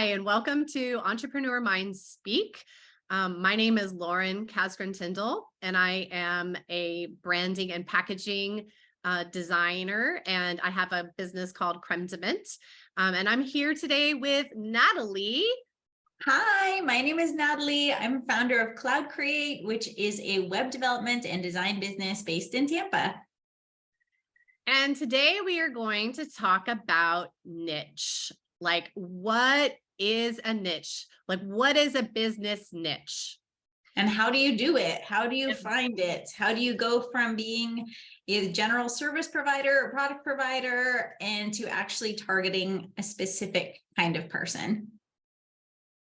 Hi, and welcome to Entrepreneur Minds Speak. My name is Lauren Casgren-Tyndall, and I am a branding and packaging designer, and I have a business called Creme de Mint. And I'm here today with Natalie. Hi, my name is Natalie. I'm founder of Cloud Create, which is a web development and design business based in Tampa. And today we are going to talk about niche. Like, what is a niche? Like, what is a business niche? And how do you do it? How do you find it? How do you go from being a general service provider or product provider and to actually targeting a specific kind of person?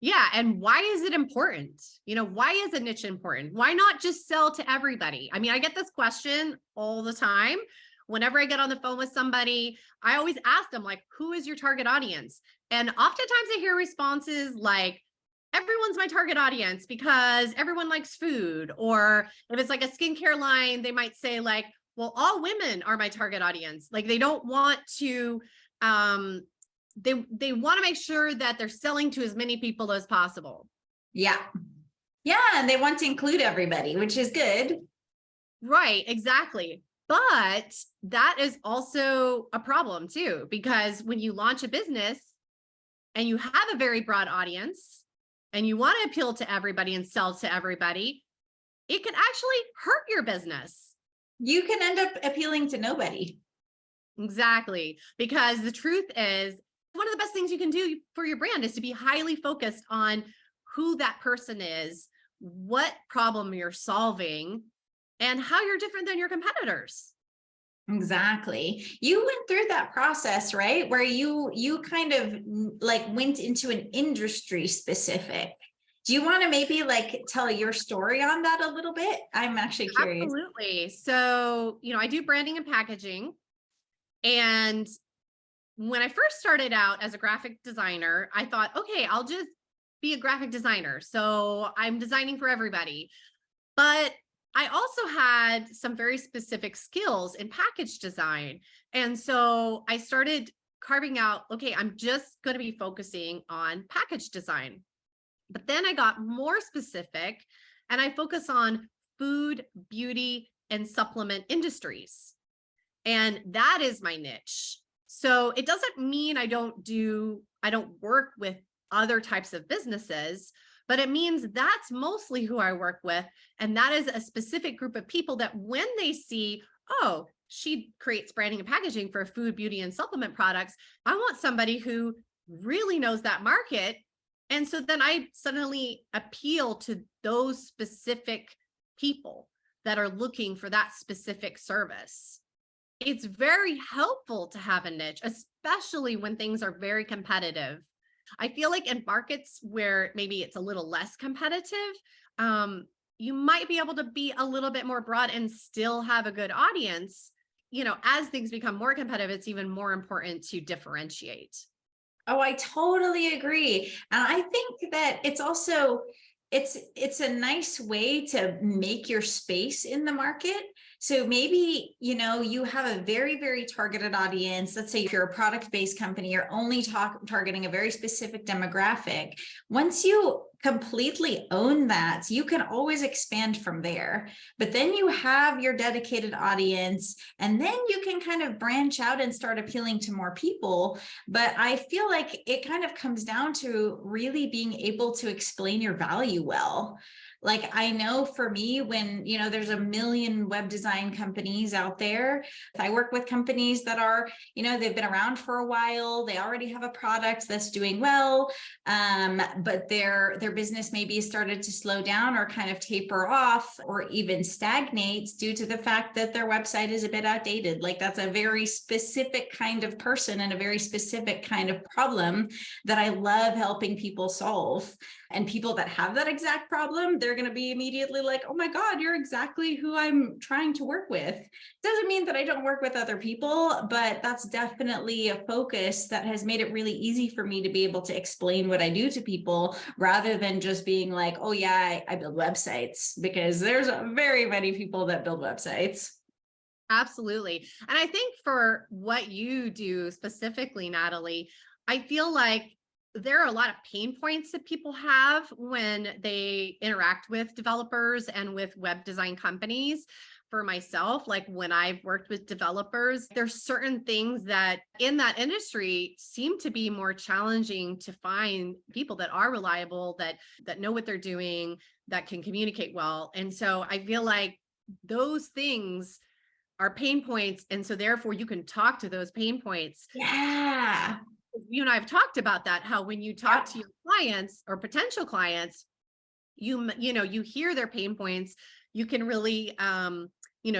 Yeah. And why is it important? Why is a niche important? Why not just sell to everybody? I mean, I get this question all the time. Whenever I get on the phone with somebody, I always ask them, like, who is your target audience? And oftentimes I hear responses like, everyone's my target audience because everyone likes food. Or if it's like a skincare line, they might say like, well, all women are my target audience. Like, they don't want to, they want to make sure that they're selling to as many people as possible. Yeah. Yeah. And they want to include everybody, which is good. Right, exactly. But that is also a problem too, because when you launch a business and you have a very broad audience and you want to appeal to everybody and sell to everybody, it can actually hurt your business. You can end up appealing to nobody. Exactly. Because the truth is, one of the best things you can do for your brand is to be highly focused on who that person is, what problem you're solving, and how you're different than your competitors. Exactly. You went through that process, right? Where you kind of like went into an industry specific. Do you want to maybe like tell your story on that a little bit? I'm actually curious. Absolutely. So, I do branding and packaging. And when I first started out as a graphic designer, I thought, okay, I'll just be a graphic designer. So I'm designing for everybody. But I also had some very specific skills in package design. And so I started carving out, okay, I'm just going to be focusing on package design. But then I got more specific and I focus on food, beauty, and supplement industries. And that is my niche. So it doesn't mean I don't work with other types of businesses, but it means that's mostly who I work with. And that is a specific group of people that when they see, oh, she creates branding and packaging for food, beauty, and supplement products, I want somebody who really knows that market. And so then I suddenly appeal to those specific people that are looking for that specific service. It's very helpful to have a niche, especially when things are very competitive. I feel like in markets where maybe it's a little less competitive, you might be able to be a little bit more broad and still have a good audience. As things become more competitive, it's even more important to differentiate. Oh, I totally agree. And I think that it's also, it's a nice way to make your space in the market. So maybe, you have a very, very targeted audience. Let's say if you're a product-based company, you're only targeting a very specific demographic. Once you completely own that, you can always expand from there. But then you have your dedicated audience, and then you can kind of branch out and start appealing to more people. But I feel like it kind of comes down to really being able to explain your value well. Like, I know for me, when, there's a million web design companies out there, I work with companies that are, they've been around for a while, they already have a product that's doing well, but their business maybe started to slow down or kind of taper off or even stagnates due to the fact that their website is a bit outdated. Like, that's a very specific kind of person and a very specific kind of problem that I love helping people solve. And people that have that exact problem, they're going to be immediately like, oh my God, you're exactly who I'm trying to work with. Doesn't mean that I don't work with other people, but that's definitely a focus that has made it really easy for me to be able to explain what I do to people rather than just being like, oh yeah, I build websites, because there's very many people that build websites. Absolutely. And I think for what you do specifically, Natalie, I feel like there are a lot of pain points that people have when they interact with developers and with web design companies. For myself, like when I've worked with developers, there's certain things that in that industry seem to be more challenging to find people that are reliable, that know what they're doing, that can communicate well. And so I feel like those things are pain points. And so therefore you can talk to those pain points. Yeah. You and I have talked about that, how when you talk Yep. to your clients or potential clients, you hear their pain points, you can really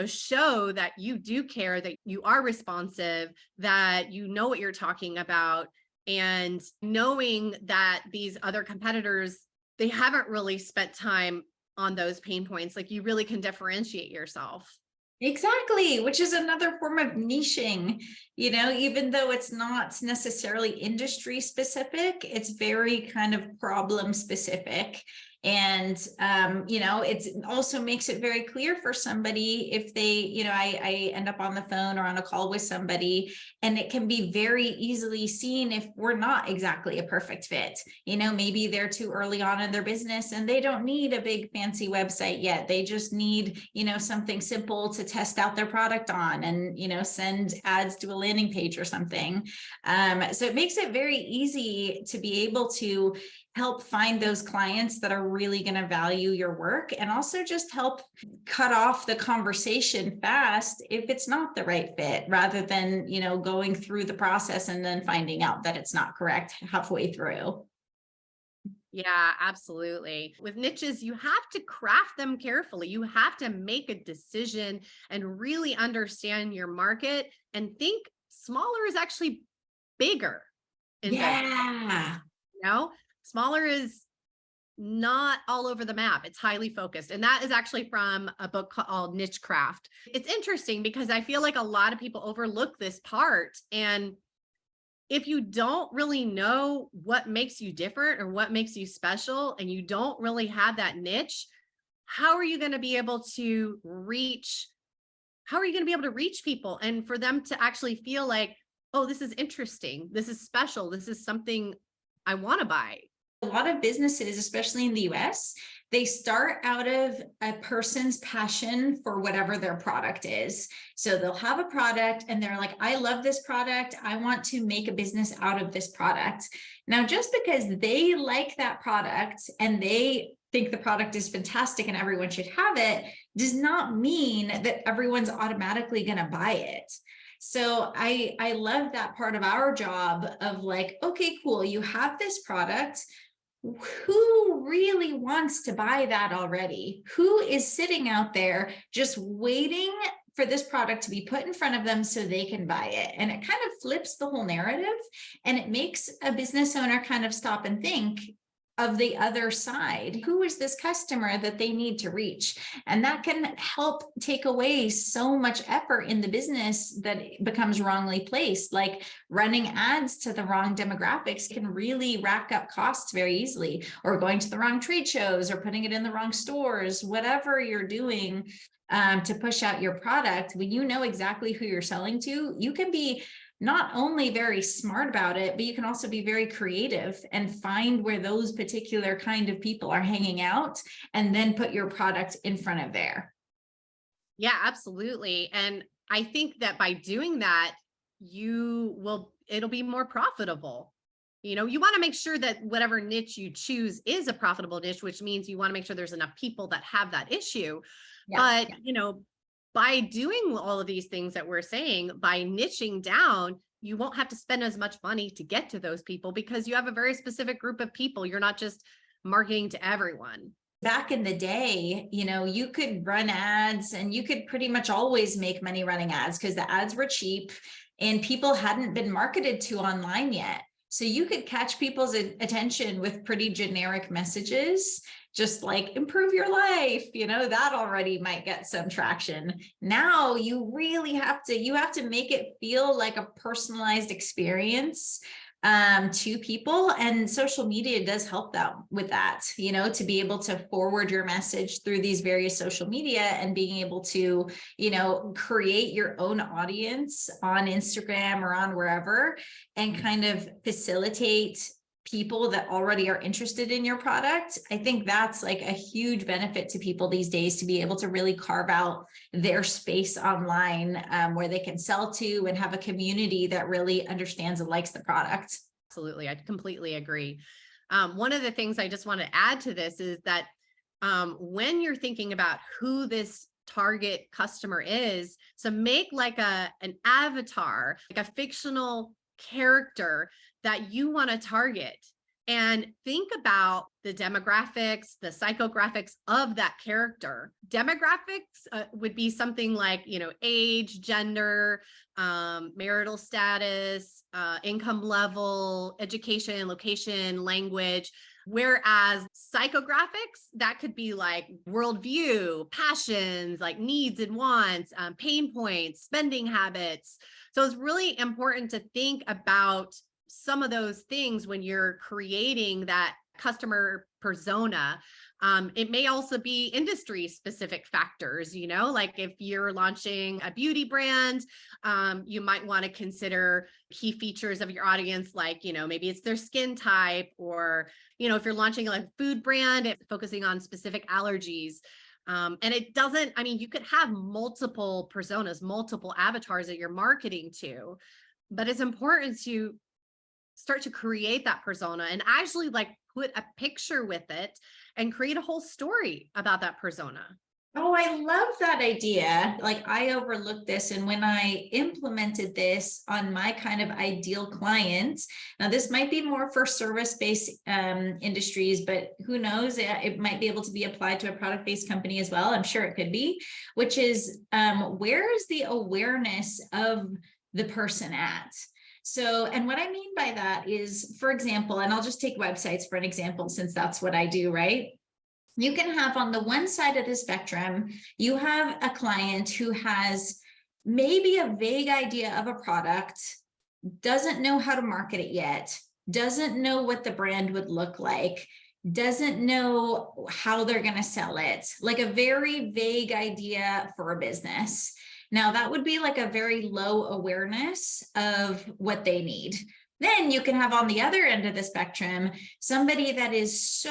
show that you do care, that you are responsive, that you know what you're talking about, and knowing that these other competitors, they haven't really spent time on those pain points, like you really can differentiate yourself. Exactly, which is another form of niching, even though it's not necessarily industry specific, it's very kind of problem specific. And, it also makes it very clear for somebody if they, I end up on the phone or on a call with somebody, and it can be very easily seen if we're not exactly a perfect fit. Maybe they're too early on in their business and they don't need a big fancy website yet. They just need, something simple to test out their product on and, send ads to a landing page or something. So it makes it very easy to be able to help find those clients that are really going to value your work, and also just help cut off the conversation fast if it's not the right fit, rather than, going through the process and then finding out that it's not correct halfway through. Yeah, absolutely. With niches, you have to craft them carefully. You have to make a decision and really understand your market and think smaller is actually bigger in business. Yeah. Smaller is not all over the map. It's highly focused. And that is actually from a book called Niche Craft. It's interesting because I feel like a lot of people overlook this part. And if you don't really know what makes you different or what makes you special, and you don't really have that niche, how are you going to be able to reach? How are you going to be able to reach people and for them to actually feel like, oh, this is interesting, this is special, this is something I want to buy? A lot of businesses, especially in the US, they start out of a person's passion for whatever their product is. So they'll have a product and they're like, I love this product, I want to make a business out of this product. Now, just because they like that product and they think the product is fantastic and everyone should have it, does not mean that everyone's automatically going to buy it. So I love that part of our job of like, okay, cool, you have this product. Who really wants to buy that already? Who is sitting out there just waiting for this product to be put in front of them so they can buy it? And it kind of flips the whole narrative, and it makes a business owner kind of stop and think of the other side. Who is this customer that they need to reach? And that can help take away so much effort in the business that becomes wrongly placed. Like running ads to the wrong demographics can really rack up costs very easily, or going to the wrong trade shows, or putting it in the wrong stores, whatever you're doing to push out your product. When you know exactly who you're selling to, you can be not only very smart about it, but you can also be very creative and find where those particular kind of people are hanging out, and then put your product in front of there. Yeah, absolutely. And I think that by doing that, it'll be more profitable. You want to make sure that whatever niche you choose is a profitable niche, which means you want to make sure there's enough people that have that issue. Yeah. But, by doing all of these things that we're saying, by niching down, you won't have to spend as much money to get to those people because you have a very specific group of people. You're not just marketing to everyone. Back in the day, you could run ads and you could pretty much always make money running ads because the ads were cheap and people hadn't been marketed to online yet. So you could catch people's attention with pretty generic messages, just like improve your life, that already might get some traction. Now you really have to make it feel like a personalized experience to people, and social media does help them with that, to be able to forward your message through these various social media, and being able to, create your own audience on Instagram or on wherever, and kind of facilitate people that already are interested in your product. I think that's like a huge benefit to people these days, to be able to really carve out their space online, where they can sell to and have a community that really understands and likes the product. Absolutely. I completely agree. One of the things I just want to add to this is that when you're thinking about who this target customer is, so make like an avatar, like a fictional character that you want to target, and think about the demographics, the psychographics of that character. Demographics would be something like, age, gender, marital status, income level, education, location, language. Whereas psychographics, that could be like worldview, passions, like needs and wants, pain points, spending habits. So it's really important to think about some of those things when you're creating that customer persona. It may also be industry specific factors, like if you're launching a beauty brand, you might want to consider key features of your audience, like, maybe it's their skin type, or, if you're launching a food brand, it's focusing on specific allergies. And it doesn't, you could have multiple personas, multiple avatars that you're marketing to, but it's important to start to create that persona and actually put a picture with it and create a whole story about that persona. Oh, I love that idea. Like, I overlooked this. And when I implemented this on my kind of ideal clients, now this might be more for service-based industries, but who knows, it might be able to be applied to a product-based company as well. I'm sure it could be, which is where is the awareness of the person at? So, and what I mean by that is, for example, and I'll just take websites for an example, since that's what I do, right? You can have on the one side of the spectrum, you have a client who has maybe a vague idea of a product, doesn't know how to market it yet, doesn't know what the brand would look like, doesn't know how they're going to sell it, like a very vague idea for a business. Now, that would be like a very low awareness of what they need. Then you can have on the other end of the spectrum, somebody that is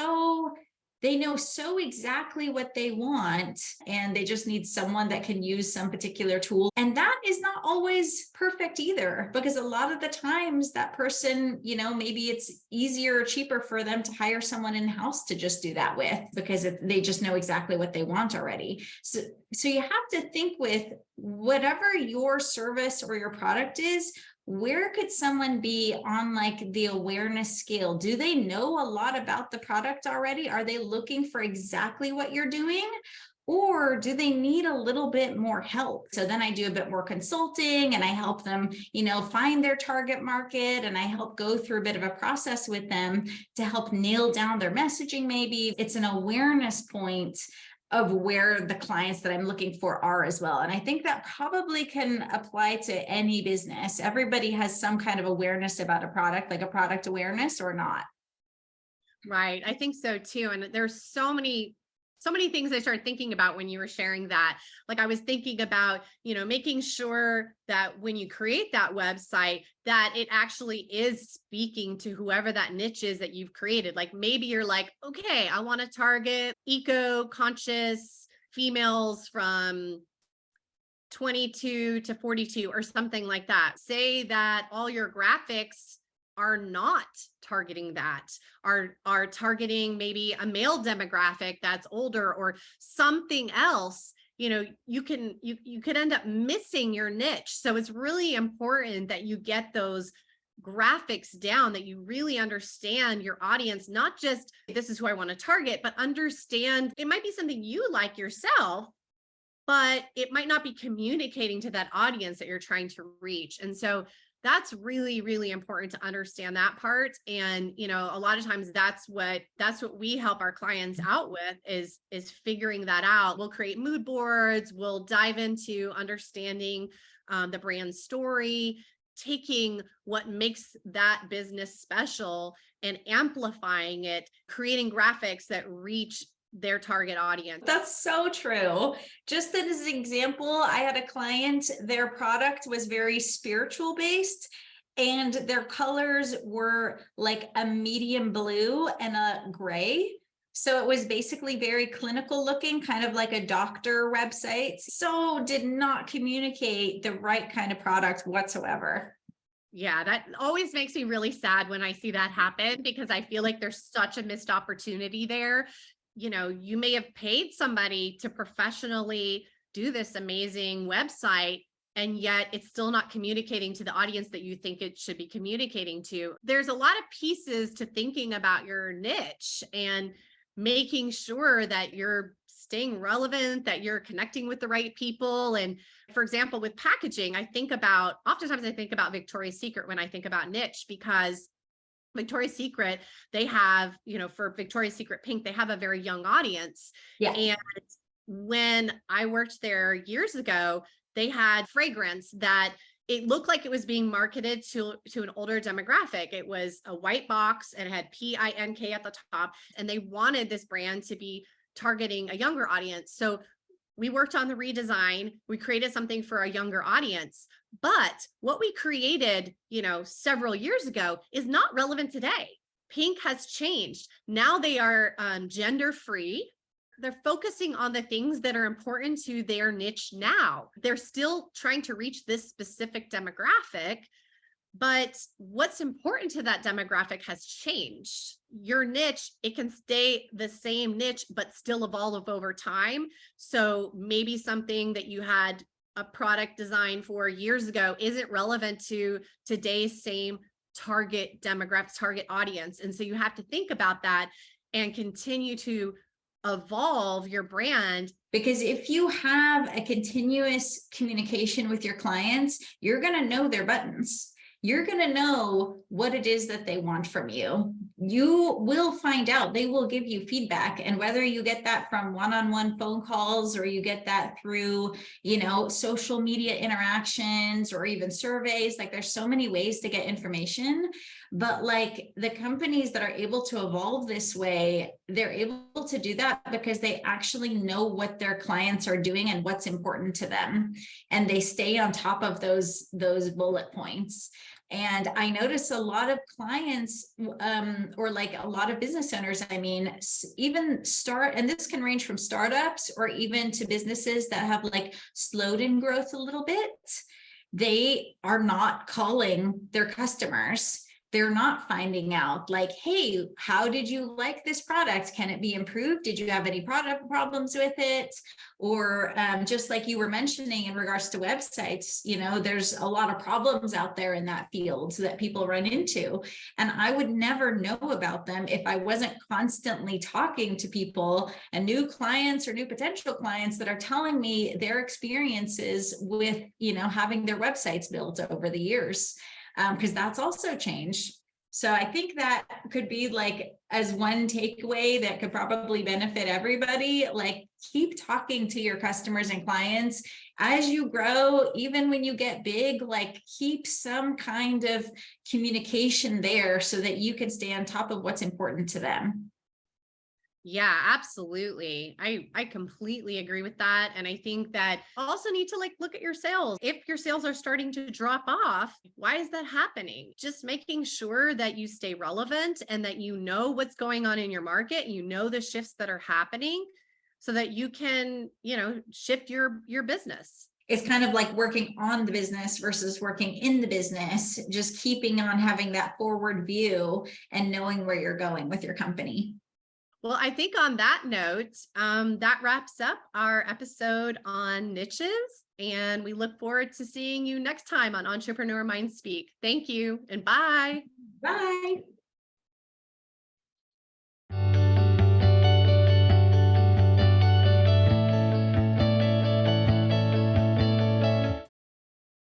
they know so exactly what they want, and they just need someone that can use some particular tool. And that is not always perfect either, because a lot of the times that person, maybe it's easier or cheaper for them to hire someone in-house to just do that with, because they just know exactly what they want already. So you have to think with whatever your service or your product is, where could someone be on like the awareness scale? Do they know a lot about the product already? Are they looking for exactly what you're doing? Or do they need a little bit more help? So then I do a bit more consulting, and I help them, find their target market, and I help go through a bit of a process with them to help nail down their messaging. Maybe it's an awareness point of where the clients that I'm looking for are as well. And I think that probably can apply to any business. Everybody has some kind of awareness about a product, like a product awareness or not. Right. I think so too. And there's so many things I started thinking about when you were sharing that. Like, I was thinking about, making sure that when you create that website, that it actually is speaking to whoever that niche is that you've created. Like, maybe you're like, okay, I want to target eco-conscious females from 22 to 42 or something like that. Say that all your graphics are not targeting that, are targeting maybe a male demographic that's older or something else. You could end up missing your niche. So it's really important that you get those graphics down, that you really understand your audience, not just this is who I want to target, but understand it might be something you like yourself, but it might not be communicating to that audience that you're trying to reach. And so that's really, really important to understand that part. And, a lot of times that's what we help our clients out with is figuring that out. We'll create mood boards. We'll dive into understanding the brand story, taking what makes that business special and amplifying it, creating graphics that reach their target audience. That's so true. Just as an example, I had a client, their product was very spiritual based. and their colors were like a medium blue and a gray. So it was basically very clinical looking, kind of like a doctor website. So did not communicate the right kind of product whatsoever. Yeah, that always makes me really sad when I see that happen, because I feel like there's such a missed opportunity there. You know, you may have paid somebody to professionally do this amazing website, and yet it's still not communicating to the audience that you think it should be communicating to. There's a lot of pieces to thinking about your niche and making sure that you're staying relevant, that you're connecting with the right people. And for example, with packaging, oftentimes I think about Victoria's Secret when I think about niche, because Victoria's Secret, they have, for Victoria's Secret Pink, they have a very young audience. Yeah. And when I worked there years ago, they had fragrance that it looked like it was being marketed to an older demographic. It was a white box and it had PINK at the top, and they wanted this brand to be targeting a younger audience. So we worked on the redesign. We created something for a younger audience, but what we created, several years ago is not relevant today. Pink has changed. Now they are gender free. They're focusing on the things that are important to their niche now. They're still trying to reach this specific demographic, but what's important to that demographic has changed. Your niche, it can stay the same niche, but still evolve over time. So maybe something that you had a product design for years ago isn't relevant to today's same target demographic, target audience. And so you have to think about that and continue to evolve your brand. Because if you have a continuous communication with your clients, you're going to know their buttons. You're going to know what it is that they want from you. You will find out. They will give you feedback. And whether you get that from one-on-one phone calls, or you get that through, social media interactions, or even surveys, like there's so many ways to get information. But like the companies that are able to evolve this way, they're able to do that because they actually know what their clients are doing and what's important to them. And they stay on top of those bullet points. And I notice a lot of clients, or like a lot of business owners, even and this can range from startups or even to businesses that have like slowed in growth a little bit. They are not calling their customers. They're not finding out like, hey, how did you like this product? Can it be improved? Did you have any product problems with it? Or just like you were mentioning in regards to websites, there's a lot of problems out there in that field that people run into. And I would never know about them if I wasn't constantly talking to people and new clients or new potential clients that are telling me their experiences with, having their websites built over the years. Because that's also changed. So I think that could be like as one takeaway that could probably benefit everybody, like keep talking to your customers and clients as you grow. Even when you get big, like keep some kind of communication there so that you can stay on top of what's important to them. Yeah, absolutely. I completely agree with that. And I think that also need to look at your sales. If your sales are starting to drop off, why is that happening? Just making sure that you stay relevant and that you know what's going on in your market, the shifts that are happening so that you can, shift your business. It's kind of like working on the business versus working in the business, just keeping on having that forward view and knowing where you're going with your company. Well, I think on that note, that wraps up our episode on niches, and we look forward to seeing you next time on Entrepreneur Mind Speak. Thank you and bye. Bye.